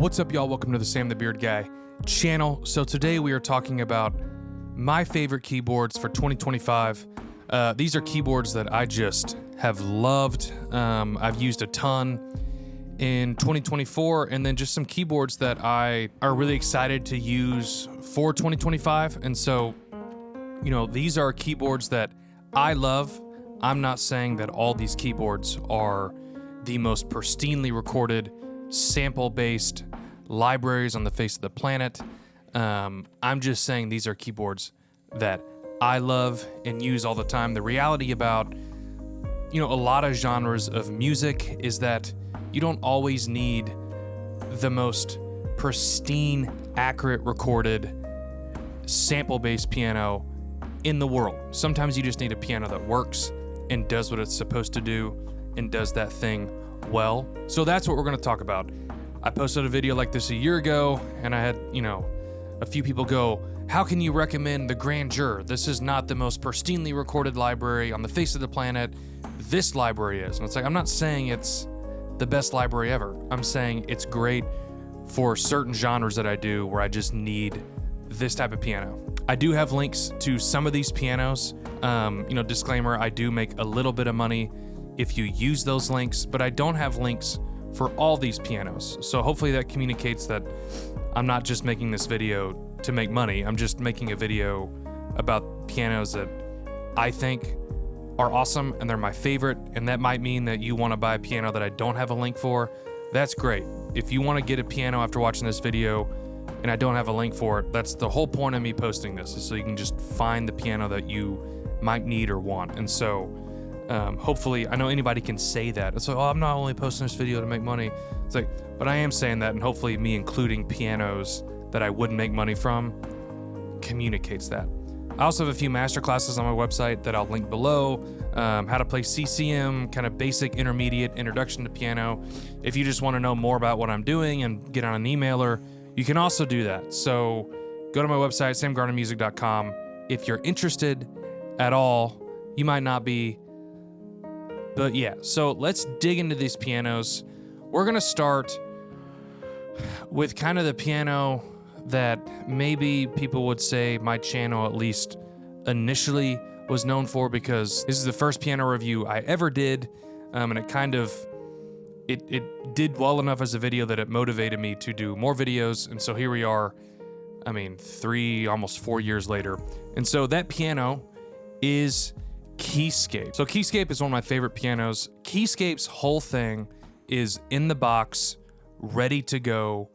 What's up, y'all? Welcome to the Sam the Beard Guy channel. So today we are talking about my favorite keyboards for 2025. These are keyboards that I just have loved. I've used a ton in 2024, and then just some keyboards that I are really excited to use for 2025. And so, you know, these are keyboards that I love. I'm not saying that all these keyboards are the most pristinely recorded, sample-based libraries on the face of the planet. I'm just saying these are keyboards that I love and use all the time. The reality about, you know, a lot of genres of music is that you don't always need the most pristine, accurate recorded, sample-based piano in the world. Sometimes you just need a piano that works and does what it's supposed to do and does that thing well. So that's what we're gonna talk about. I posted a video like this a year ago, and I had, you know, a few people go, how can you recommend the Grandeur? This is not the most pristinely recorded library on the face of the planet. This library is. And it's like, I'm not saying it's the best library ever. I'm saying it's great for certain genres that I do where I just need this type of piano. I do have links to some of these pianos. You know, disclaimer, I do make a little bit of money if you use those links, but I don't have links for all these pianos. So hopefully that communicates that I'm not just making this video to make money. I'm just making a video about pianos that I think are awesome and they're my favorite. And that might mean that you want to buy a piano that I don't have a link for. That's great. If you want to get a piano after watching this video and I don't have a link for it, that's the whole point of me posting this, is so you can just find the piano that you might need or want. And so hopefully, I know anybody can say that. It's like, oh, I'm not only posting this video to make money. It's like, but I am saying that, and hopefully me including pianos that I wouldn't make money from communicates that. I also have a few masterclasses on my website that I'll link below. How to play CCM, kind of basic, intermediate, introduction to piano. If you just want to know more about what I'm doing and get on an emailer, you can also do that. So go to my website, samgardnermusic.com. If you're interested at all, you might not be. But yeah, so let's dig into these pianos. We're gonna start with kind of the piano that maybe people would say my channel, at least initially, was known for, because this is the first piano review I ever did, and it kind of, it did well enough as a video that it motivated me to do more videos, and so here we are, I mean, 3, almost 4 years later. And so that piano is Keyscape. So Keyscape is one of my favorite pianos. Keyscape's whole thing is in the box, ready to go,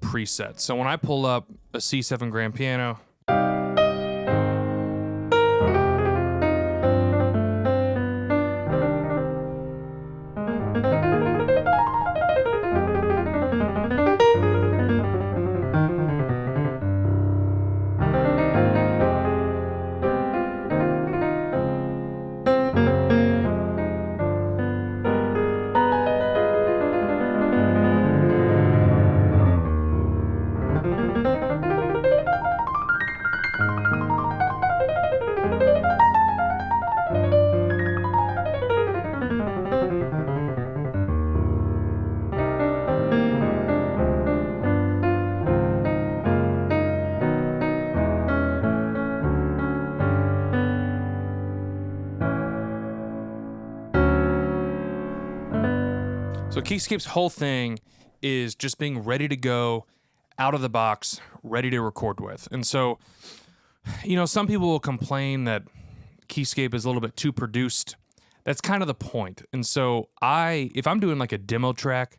preset. So when I pull up a C7 grand piano, so Keyscape's whole thing is just being ready to go, out of the box, ready to record with. And so, you know, some people will complain that Keyscape is a little bit too produced. That's kind of the point. And so if I'm doing like a demo track,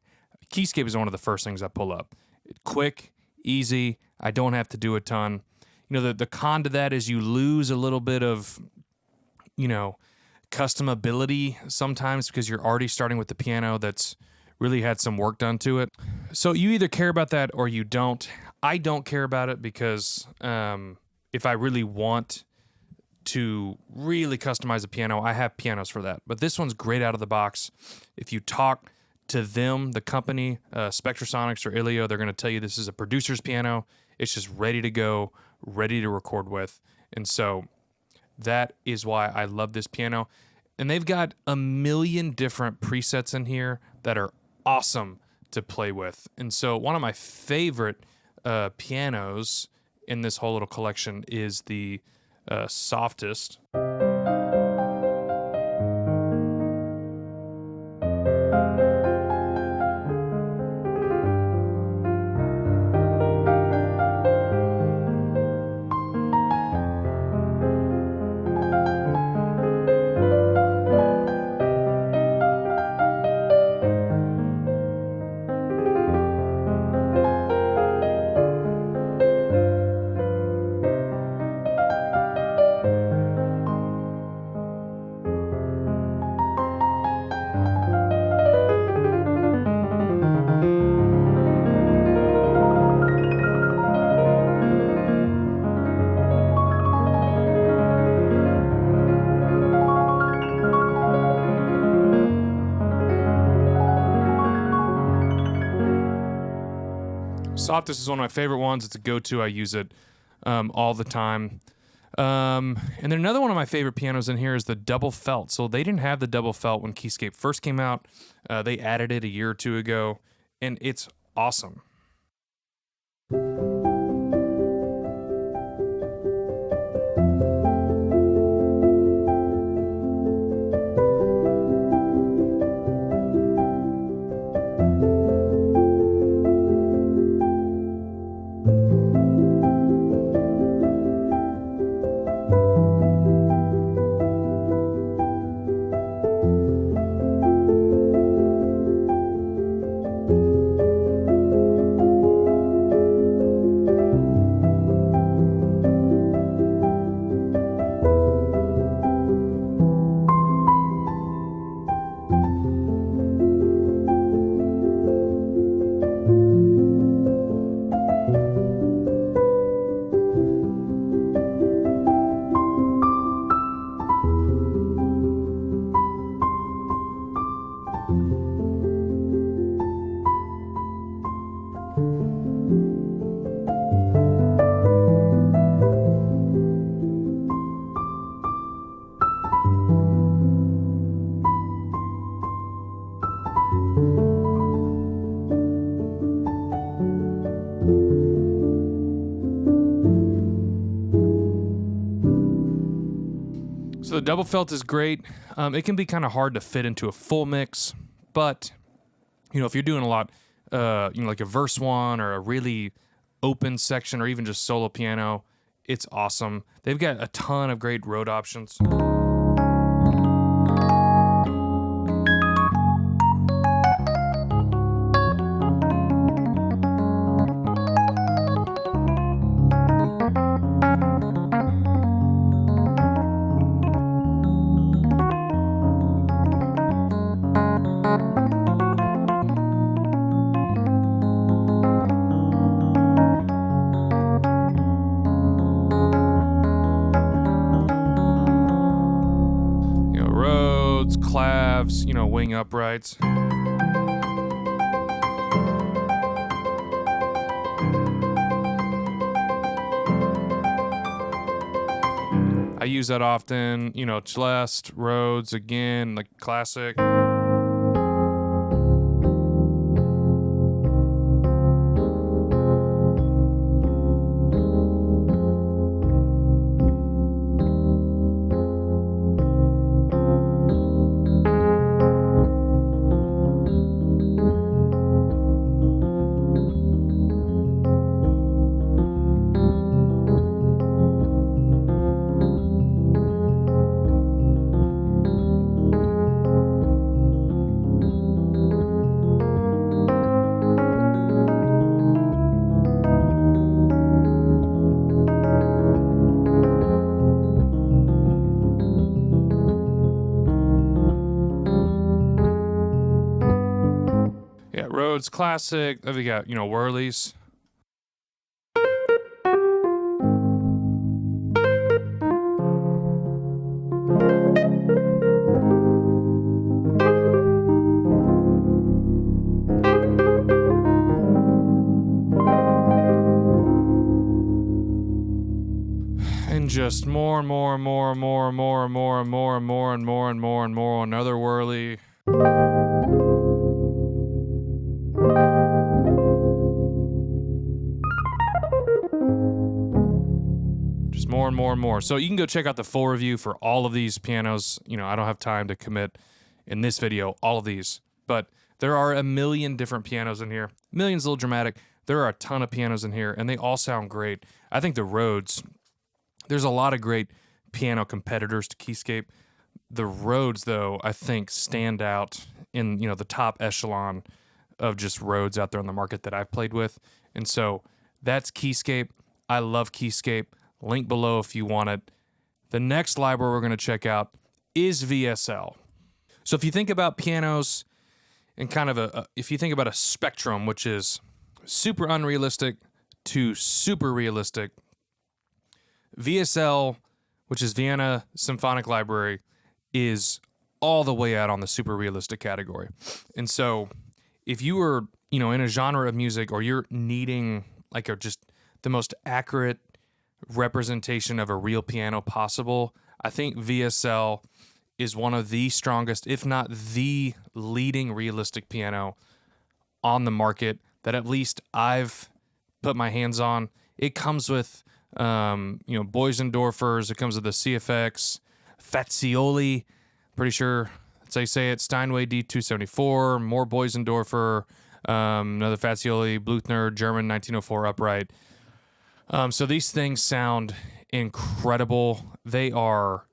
Keyscape is one of the first things I pull up. Quick, easy, I don't have to do a ton. You know, the con to that is you lose a little bit of, you know, customability sometimes, because you're already starting with the piano that's really had some work done to it. So you either care about that or you don't. I don't care about it because if I really want to really customize a piano, I have pianos for that. But this one's great out of the box. If you talk to them, the company, Spectrasonics or Ilio, they're going to tell you this is a producer's piano. It's just ready to go, ready to record with. And so that is why I love this piano. And they've got a million different presets in here that are awesome to play with. And so one of my favorite pianos in this whole little collection is the Softest. Softest is one of my favorite ones. It's a go-to. I use it all the time. And then another one of my favorite pianos in here is the double felt. So they didn't have the double felt when Keyscape first came out. They added it a year or two ago, and it's awesome. So the double felt is great. It can be kind of hard to fit into a full mix, but if you're doing a lot, like a verse one or a really open section or even just solo piano, it's awesome. They've got a ton of great Rode options. Claves, wing uprights. I use that often, Celeste, Rhodes, again, like classic. Yeah, Rhodes classic. Then we got, Whirlies. And just more and more and more and more and more and more and more and more and more and more and more. Another whirly. more and more and more. So you can go check out the full review for all of these pianos. You know, I don't have time to commit in this video all of these, but there are a million different pianos in here. Million's a little dramatic. There are a ton of pianos in here, and they all sound great. I think the Rhodes, there's a lot of great piano competitors to Keyscape. The Rhodes, though, I think stand out in, you know, the top echelon of just Rhodes out there on the market that I've played with. And so that's Keyscape. I love Keyscape. Link below if you want it. The next library we're going to check out is VSL. So if you think about pianos and kind of if you think about a spectrum, which is super unrealistic to super realistic, VSL, which is Vienna Symphonic Library, is all the way out on the super realistic category. And so if you were, you know, in a genre of music, or you're needing like just the most accurate representation of a real piano possible, I think VSL is one of the strongest, if not the leading realistic piano on the market that at least I've put my hands on. It comes with, you know, Boisendorfers. It comes with the CFX, Fazioli, pretty sure that's how you say it, Steinway D274, more Boisendorfer, another Fazioli, Bluthner, German 1904 upright. So these things sound incredible. They are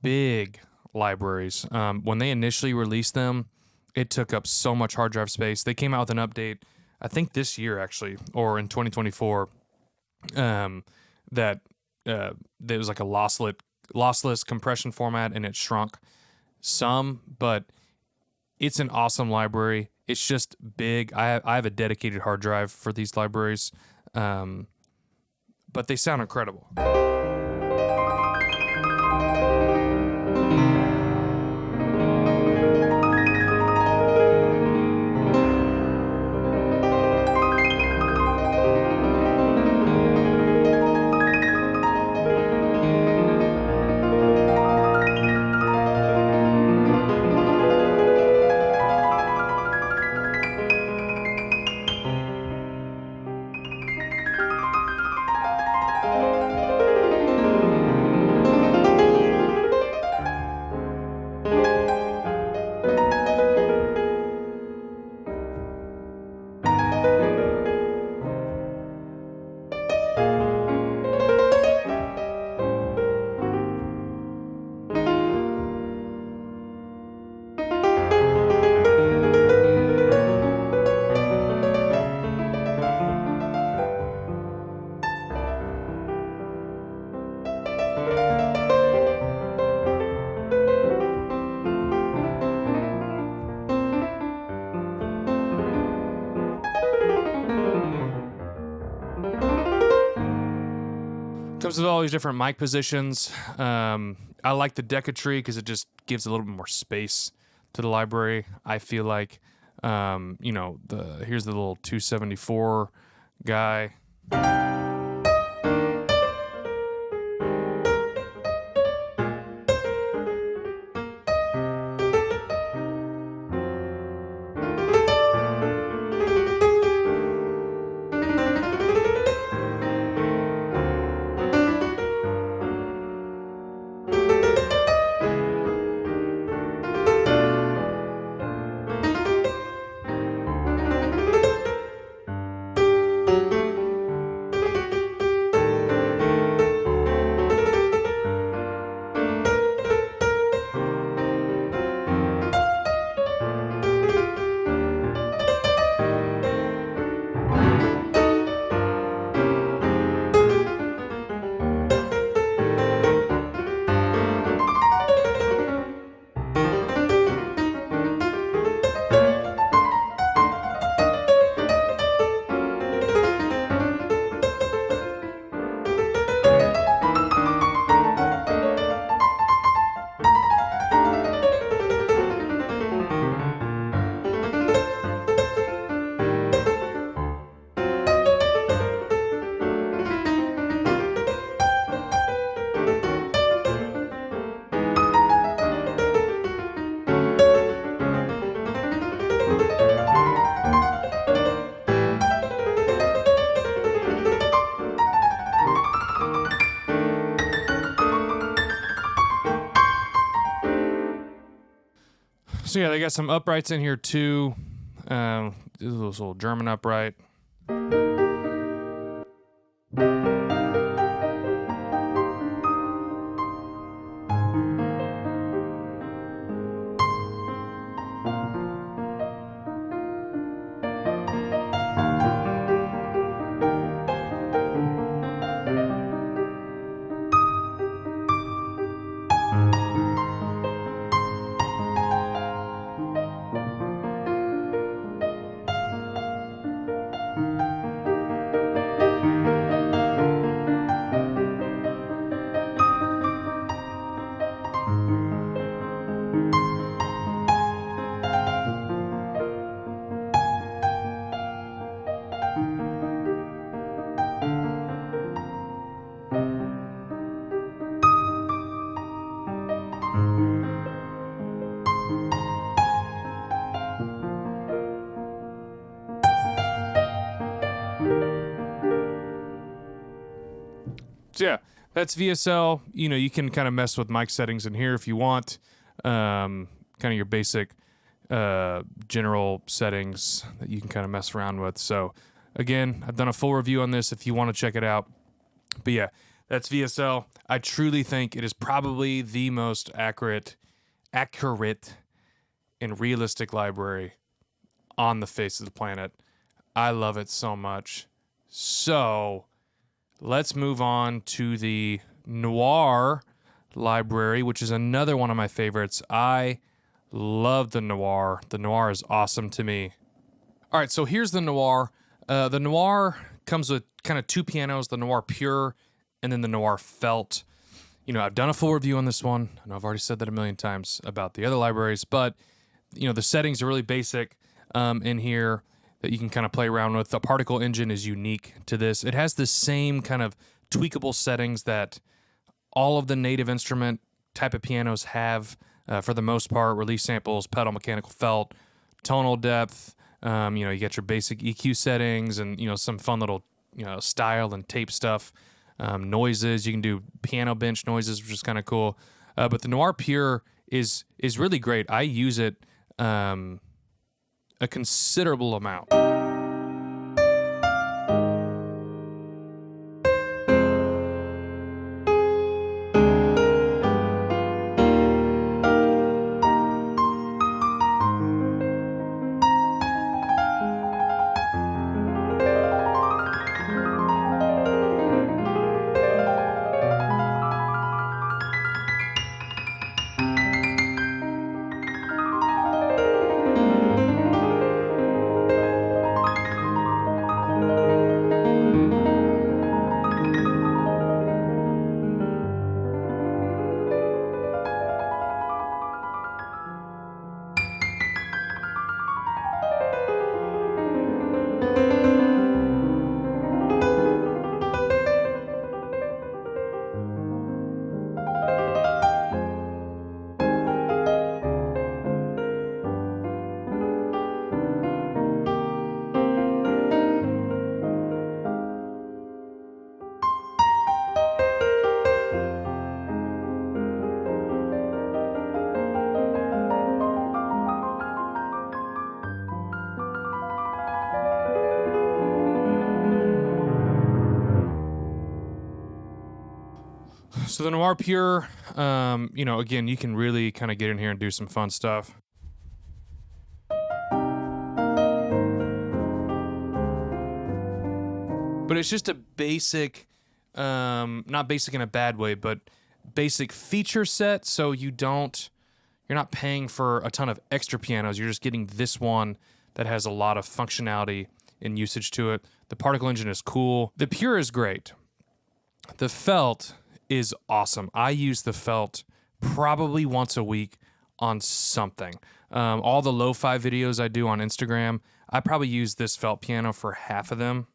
big libraries. When they initially released them, it took up so much hard drive space. They came out with an update, I think this year actually, or in 2024, that there was like a lossless compression format, and it shrunk some, but it's an awesome library. It's just big. I have a dedicated hard drive for these libraries, but they sound incredible. Comes with all these different mic positions. I like the Decatry because it just gives a little bit more space to the library. I feel like, you know, here's the little 274 guy. So yeah, they got some uprights in here too. This little German upright. So yeah, that's VSL. You know, you can kind of mess with mic settings in here if you want. Kind of your basic general settings that you can kind of mess around with. So again, I've done a full review on this if you want to check it out. But yeah, that's VSL. I truly think it is probably the most accurate and realistic library on the face of the planet. I love it so much. So let's move on to the Noire library, which is another one of my favorites. I love the Noire. The Noire is awesome to me. All right, so here's the Noire. The Noire comes with kind of two pianos, the Noire Pure and then the Noire Felt. You know, I've done a full review on this one. I know I've already said that a million times about the other libraries, but, you know, the settings are really basic in here that you can kind of play around with. The particle engine is unique to this. It has the same kind of tweakable settings that all of the native instrument type of pianos have for the most part. Release samples, pedal, mechanical felt, tonal depth. You know, you get your basic EQ settings and, you know, some fun little, you know, style and tape stuff. Noises, you can do piano bench noises, which is kind of cool. But the Noire Pure is really great. I use it a considerable amount. So the Noire Pure, you know, again, you can really kind of get in here and do some fun stuff. But it's just a basic, not basic in a bad way, but basic feature set. So you're not paying for a ton of extra pianos. You're just getting this one that has a lot of functionality and usage to it. The particle engine is cool. The Pure is great. The Felt is awesome. I use the Felt probably once a week on something. All the lo-fi videos I do on Instagram, I probably use this Felt piano for half of them.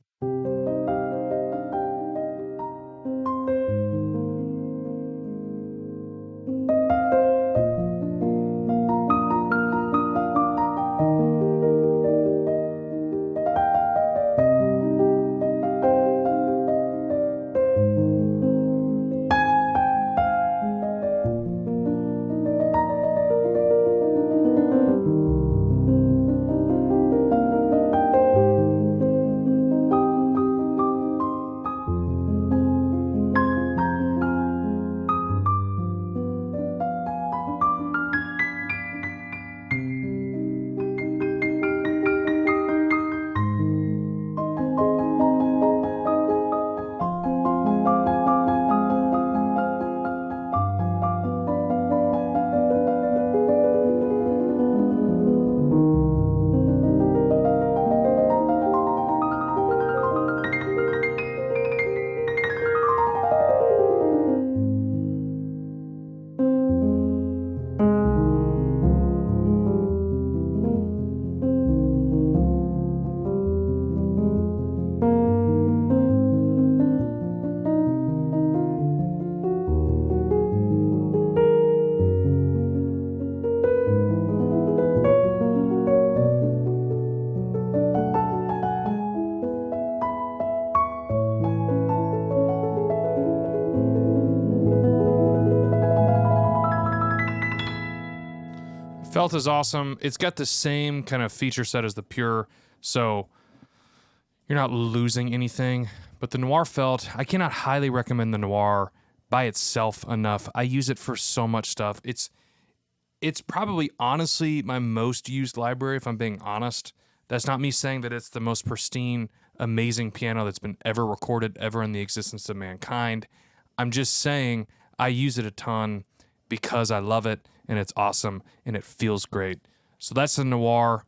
Felt is awesome. It's got the same kind of feature set as the Pure, so you're not losing anything. But the Noire Felt, I cannot highly recommend the Noire by itself enough. I use it for so much stuff. It's probably honestly my most used library, if I'm being honest. That's not me saying that it's the most pristine, amazing piano that's been ever recorded, ever in the existence of mankind. I'm just saying I use it a ton because I love it, and it's awesome, and it feels great. So that's the Noire.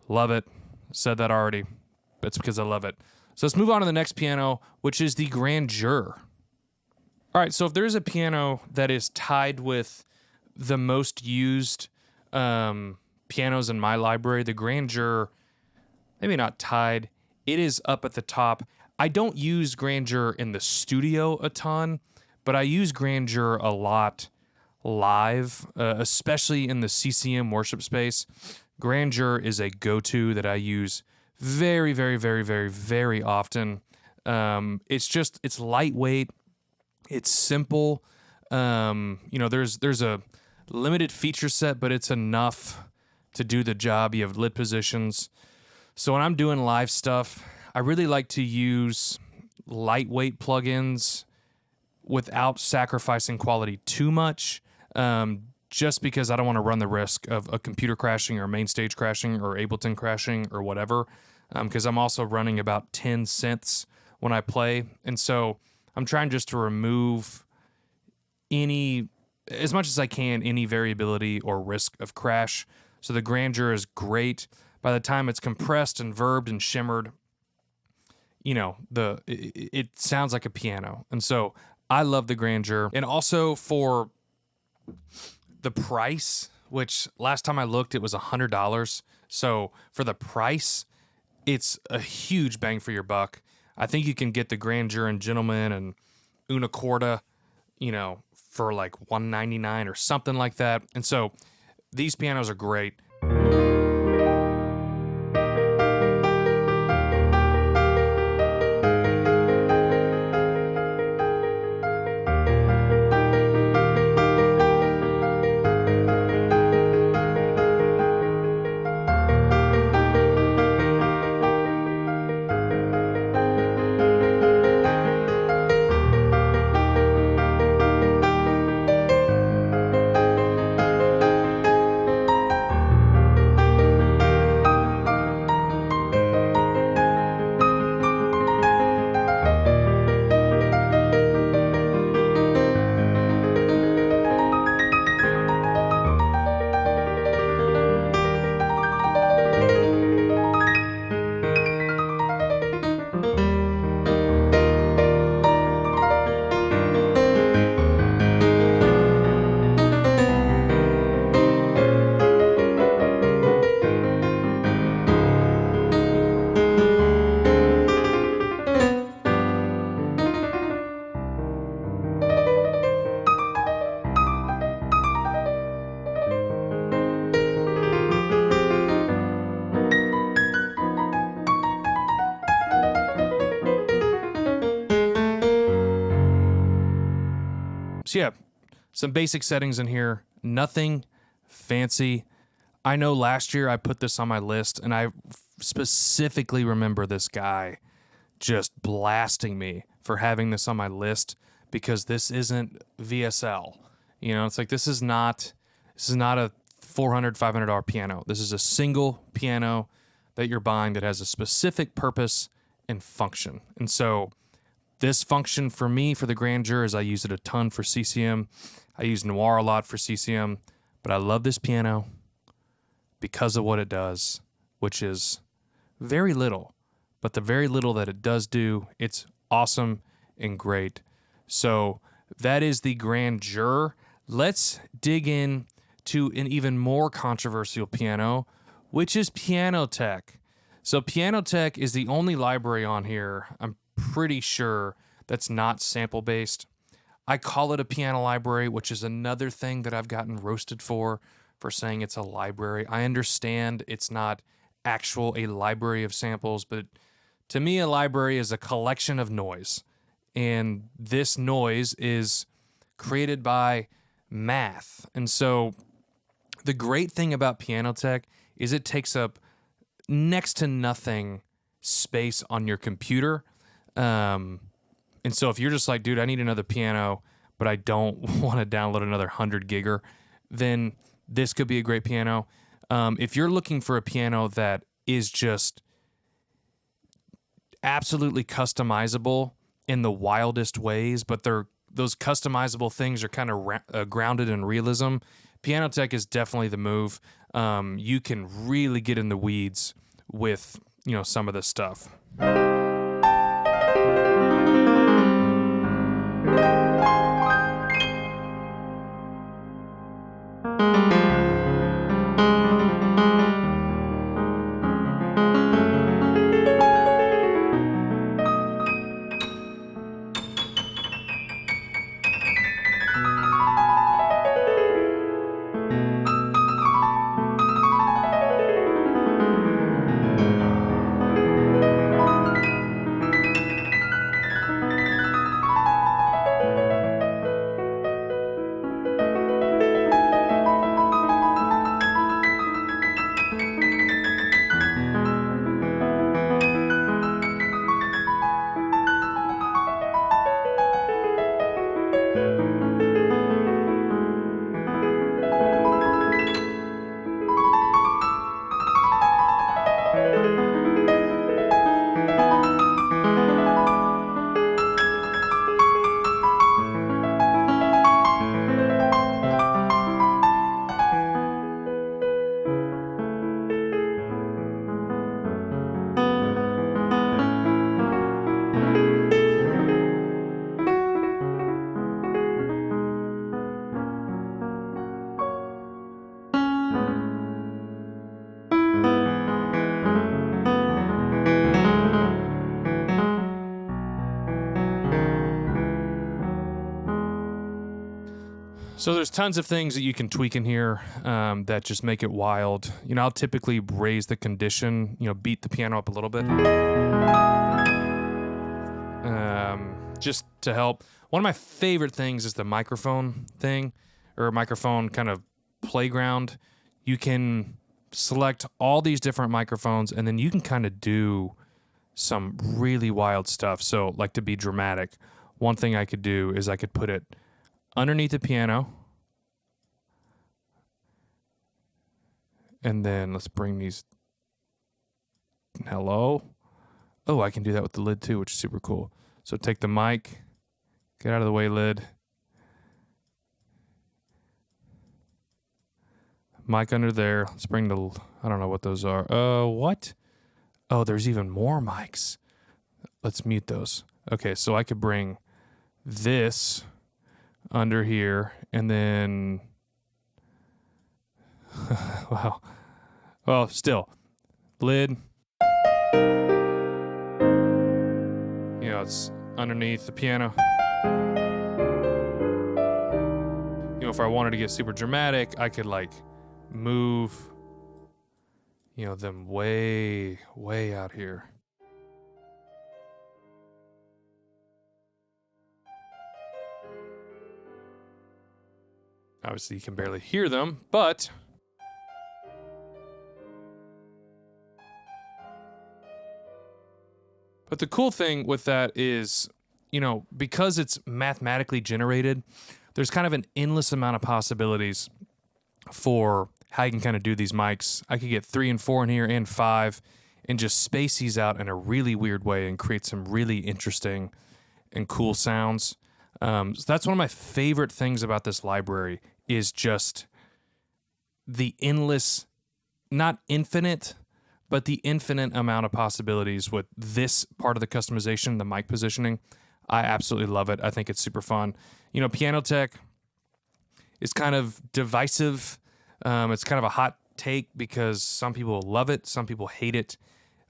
Love it. Said that already. It's because I love it. So let's move on to the next piano, which is the Grandeur. All right, so if there's a piano that is tied with the most used pianos in my library, the Grandeur, maybe not tied, it is up at the top. I don't use Grandeur in the studio a ton, but I use Grandeur a lot live, especially in the CCM worship space. Grandeur is a go-to that I use very, very, very, very, very often. It's lightweight. It's simple. There's a limited feature set, but it's enough to do the job. You have lid positions. So when I'm doing live stuff, I really like to use lightweight plugins without sacrificing quality too much, just because I don't want to run the risk of a computer crashing or main stage crashing or Ableton crashing or whatever, because I'm also running about 10 synths when I play. And so I'm trying just to remove as much as I can, any variability or risk of crash. So the Grandeur is great. By the time it's compressed and verbed and shimmered, it sounds like a piano. And so I love the Grandeur. And also for the price, which last time I looked, it was $100. So for the price, it's a huge bang for your buck. I think you can get the Grandeur and Gentleman and Una Corda, for like $199 or something like that. And so these pianos are great. So yeah, some basic settings in here, nothing fancy. I know last year I put this on my list, and I specifically remember this guy just blasting me for having this on my list because this isn't VSL. It's like this is not a $400, $500 piano. This is a single piano that you're buying that has a specific purpose and function. And so this function for me, for the Grandeur, is I use it a ton for CCM. I use Noire a lot for CCM, but I love this piano because of what it does, which is very little. But the very little that it does do, it's awesome and great. So that is the Grandeur. Let's dig in to an even more controversial piano, which is PianoTeq. So PianoTeq is the only library on here, I'm pretty sure, that's not sample-based. I call it a piano library, which is another thing that I've gotten roasted for saying it's a library. I understand it's not a library of samples, but to me, a library is a collection of noise. And this noise is created by math. And so The great thing about PianoTeq is it takes up next to nothing space on your computer. And so if you're just like, dude, I need another piano, but I don't want to download another 100 gigger, then this could be a great piano. If you're looking for a piano that is just absolutely customizable in the wildest ways, but those customizable things are kind of grounded in realism, PianoTeq is definitely the move. You can really get in the weeds with, some of this stuff. So there's tons of things that you can tweak in here that just make it wild. I'll typically raise the condition, beat the piano up a little bit. Just to help. One of my favorite things is the microphone thing, or microphone kind of playground. You can select all these different microphones, and then you can kind of do some really wild stuff. So, like, to be dramatic, one thing I could do is I could put it underneath the piano, and then let's bring these. Hello. Oh, I can do that with the lid too, which is super cool. So take the mic, get out of the way, lid. Mic under there. Let's bring the, I don't know what those are. What? Oh, there's even more mics. Let's mute those. Okay, so I could bring this under here, and then, wow. Well, still, lid. It's underneath the piano. If I wanted to get super dramatic, I could move, them way, way out here. Obviously, you can barely hear them, but the cool thing with that is, because it's mathematically generated, there's kind of an endless amount of possibilities for how you can kind of do these mics. I could get 3 and 4 in here and 5 and just space these out in a really weird way and create some really interesting and cool sounds. So that's one of my favorite things about this library is just the endless, not infinite, but the infinite amount of possibilities with this part of the customization, the mic positioning. I absolutely love it. I think it's super fun. PianoTeq is kind of divisive. It's kind of a hot take because some people love it, some people hate it.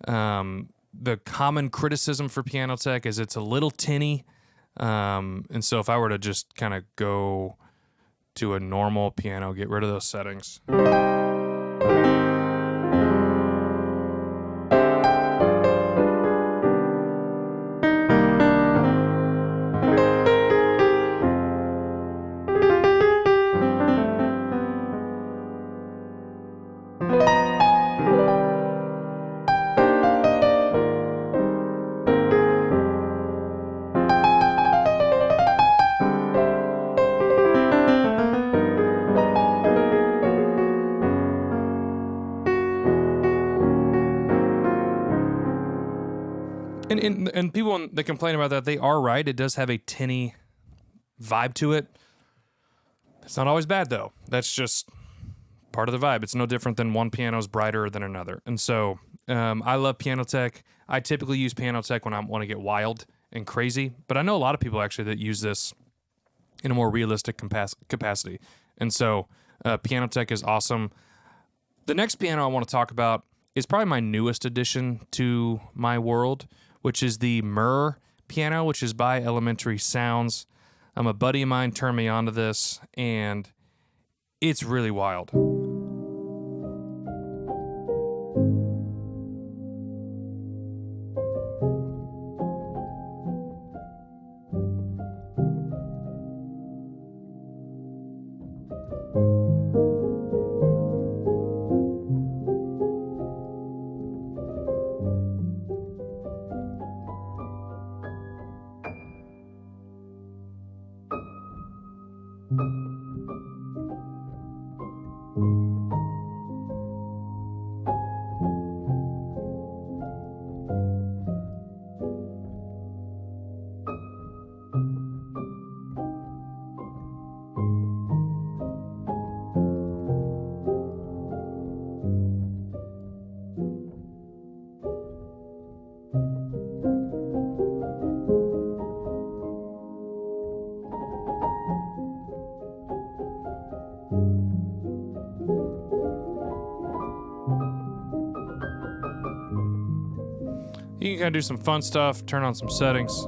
The common criticism for PianoTeq is it's a little tinny. And so if I were to just kind of go to a normal piano, get rid of those settings. And people that complain about that, they are right. It does have a tinny vibe to it. It's not always bad, though. That's just part of the vibe. It's no different than one piano is brighter than another. And so I love PianoTeq. I typically use PianoTeq when I want to get wild and crazy, but I know a lot of people actually that use this in a more realistic capacity. And so PianoTeq is awesome. The next piano I want to talk about is probably my newest addition to my world, which is the Myrrh piano, which is by Elementary Sounds. A buddy of mine turned me onto this, and it's really wild. You can kind of do some fun stuff, turn on some settings.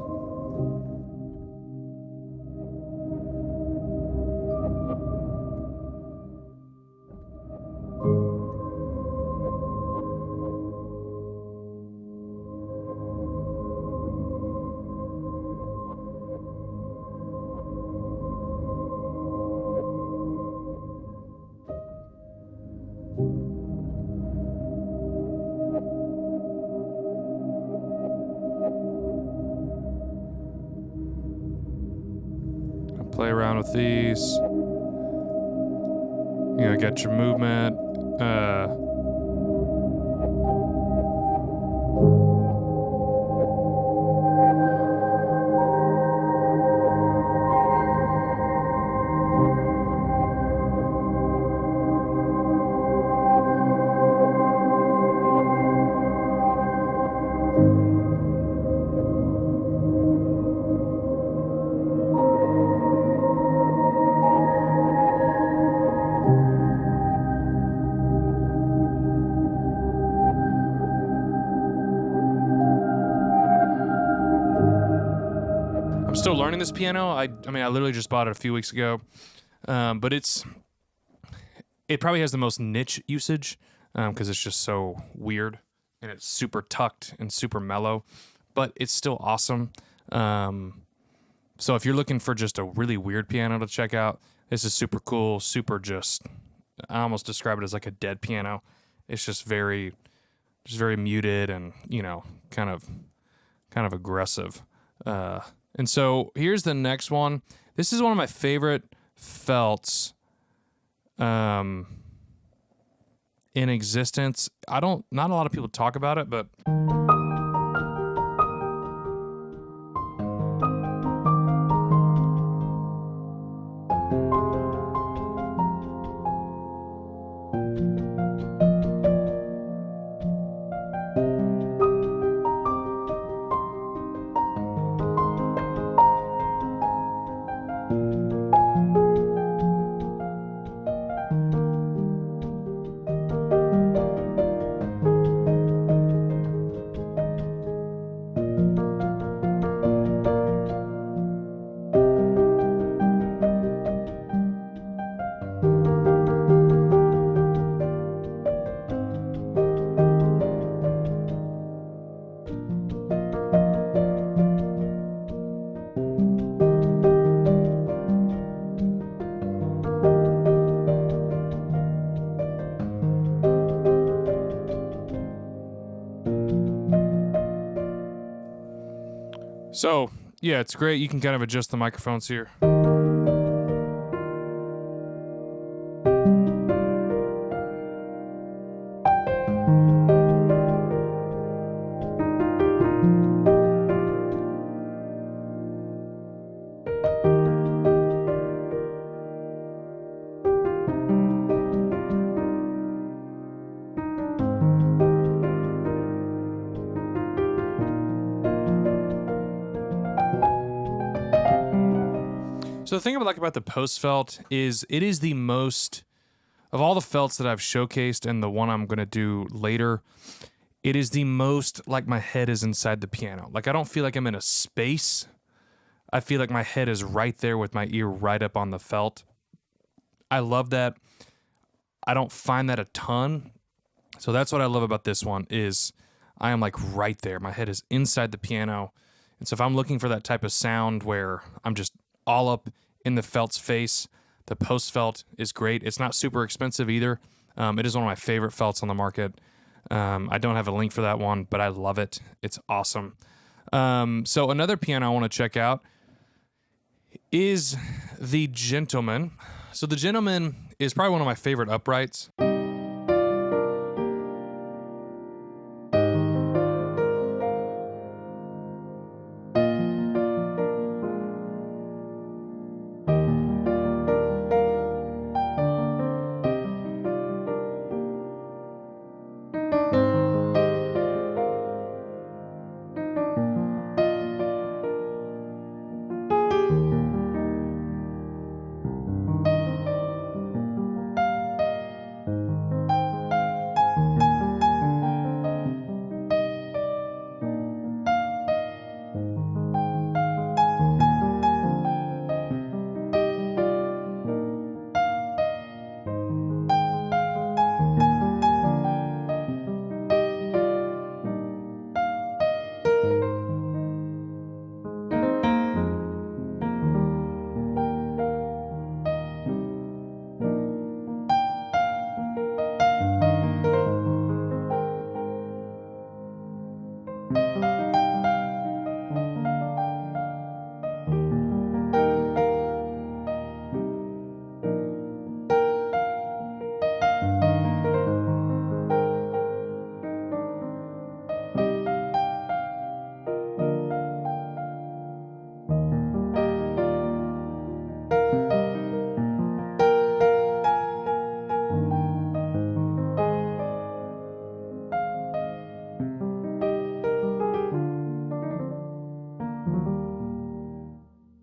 Play around with these. You know, get your movement. I'm still learning this piano. I mean, I literally just bought it a few weeks ago, but it probably has the most niche usage because it's just so weird and it's super tucked and super mellow, but it's still awesome. So if you're looking for just a really weird piano to check out, this is super cool, super just, I almost describe it as like a dead piano. It's just very muted and, you know, kind of aggressive. And so here's the next one. This is one of my favorite felts in existence. Not a lot of people talk about it, but so, yeah, it's great. You can kind of adjust the microphones here. So the thing I like about the PostFelt is it is the most, of all the felts that I've showcased and the one I'm going to do later, it is the most like my head is inside the piano. Like I don't feel like I'm in a space. I feel like my head is right there with my ear right up on the felt. I love that. I don't find that a ton. So that's what I love about this one is I am like right there. My head is inside the piano. And so if I'm looking for that type of sound where I'm just all up in the felt's face, the PostFelt is great. It's not super expensive either. It is one of my favorite felts on the market. I don't have a link for that one, but I love it. It's awesome. So another piano I want to check out is the Gentleman. So the Gentleman is probably one of my favorite uprights.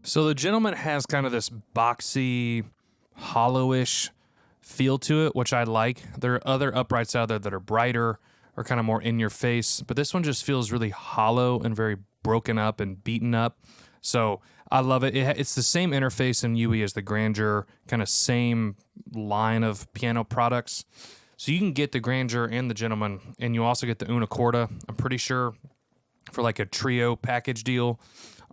So the Gentleman has kind of this boxy, hollowish feel to it, which I like. There are other uprights out there that are brighter or kind of more in your face, but this one just feels really hollow and very broken up and beaten up. So I love it. It's the same interface and UE as the Grandeur, kind of same line of piano products. So you can get the Grandeur and the Gentleman, and you also get the Una Corda, I'm pretty sure, for like a trio package deal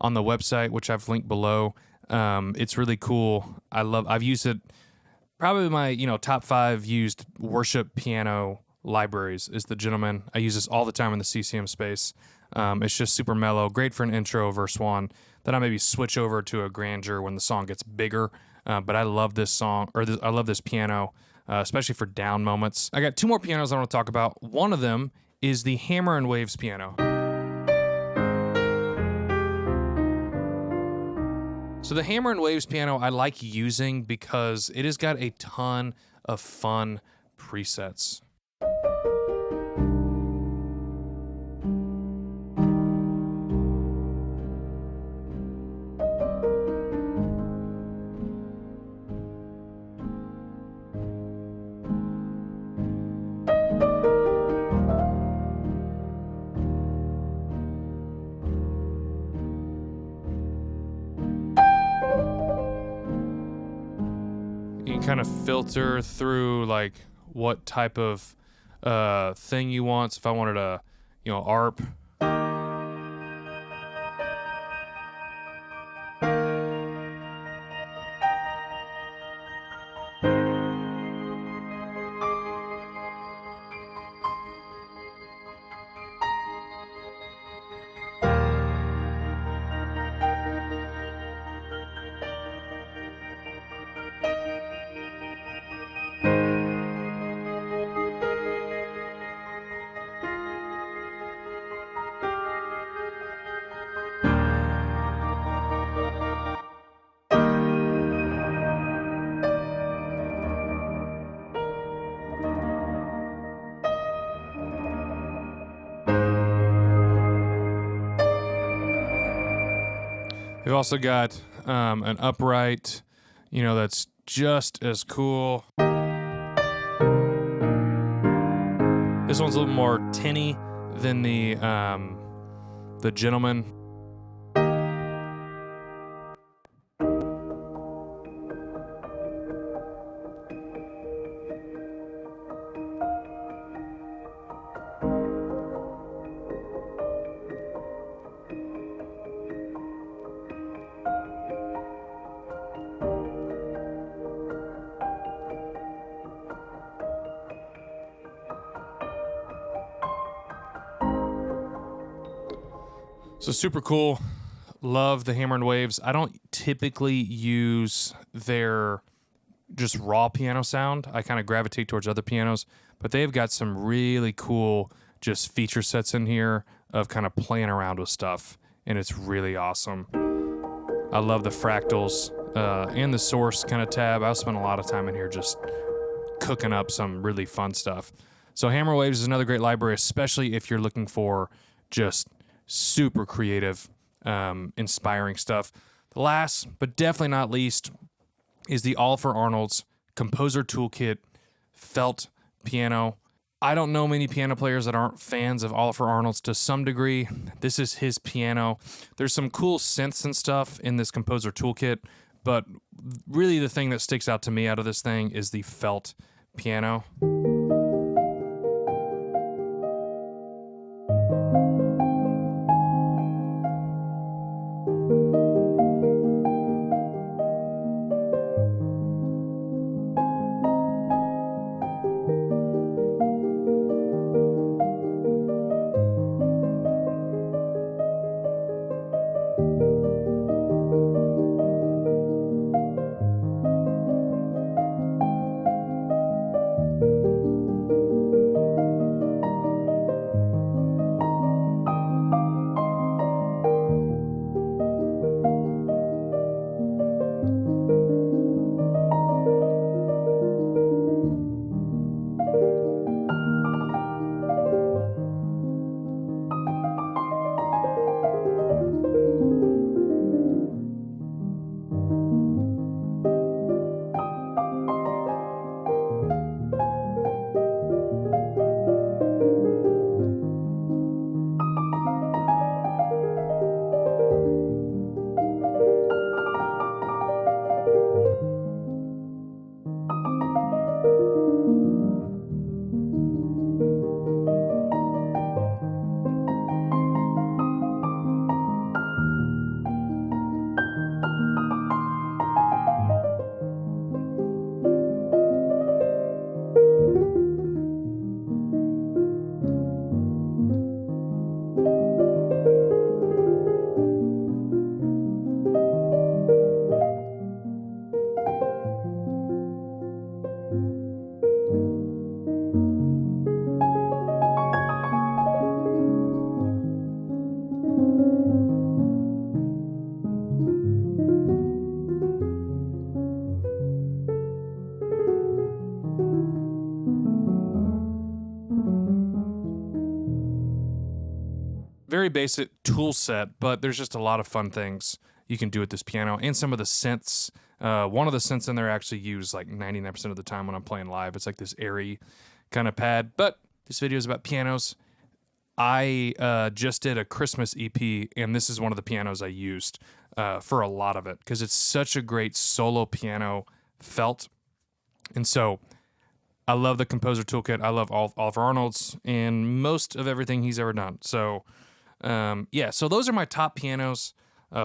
on the website, which I've linked below. It's really cool. I've used it, probably my, top 5 used worship piano libraries is the Gentleman. I use this all the time in the CCM space. It's just super mellow, great for an intro verse 1. Then I maybe switch over to a Grandeur when the song gets bigger. But I love this song, I love this piano, especially for down moments. I got 2 more pianos I want to talk about. One of them is the Hammer and Waves piano. So the Hammer and Waves piano I like using because it has got a ton of fun presets. You can kind of filter through like what type of thing you want. So if I wanted a, ARP. We've also got an upright, that's just as cool. This one's a little more tinny than the Gentleman. So super cool. Love the Hammer and Waves. I don't typically use their just raw piano sound. I kind of gravitate towards other pianos, but they've got some really cool just feature sets in here of kind of playing around with stuff, and it's really awesome. I love the fractals and the source kind of tab. I'll spend a lot of time in here just cooking up some really fun stuff. So Hammer Waves is another great library, especially if you're looking for just super creative, inspiring stuff. The last, but definitely not least, is the Olafur Arnalds Composer Toolkit Felt Piano. I don't know many piano players that aren't fans of Olafur Arnalds to some degree. This is his piano. There's some cool synths and stuff in this Composer Toolkit, but really the thing that sticks out to me out of this thing is the felt piano. Very basic tool set, but there's just a lot of fun things you can do with this piano and some of the synths. One of the synths in there I actually use like 99% of the time when I'm playing live. It's like this airy kind of pad, but this video is about pianos. I just did a Christmas EP, and this is one of the pianos I used for a lot of it because it's such a great solo piano felt. And so I love the Composer Toolkit. I love Olafur Arnalds and most of everything he's ever done. So yeah, so those are my top pianos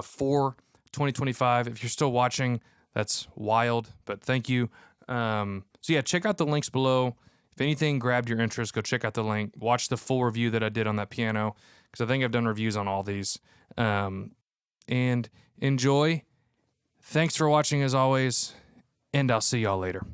for 2025. If you're still watching, that's wild, but thank you. So yeah, check out the links below. If anything grabbed your interest, go check out the link. Watch the full review that I did on that piano, because I think I've done reviews on all these. And enjoy. Thanks for watching as always, and I'll see y'all later.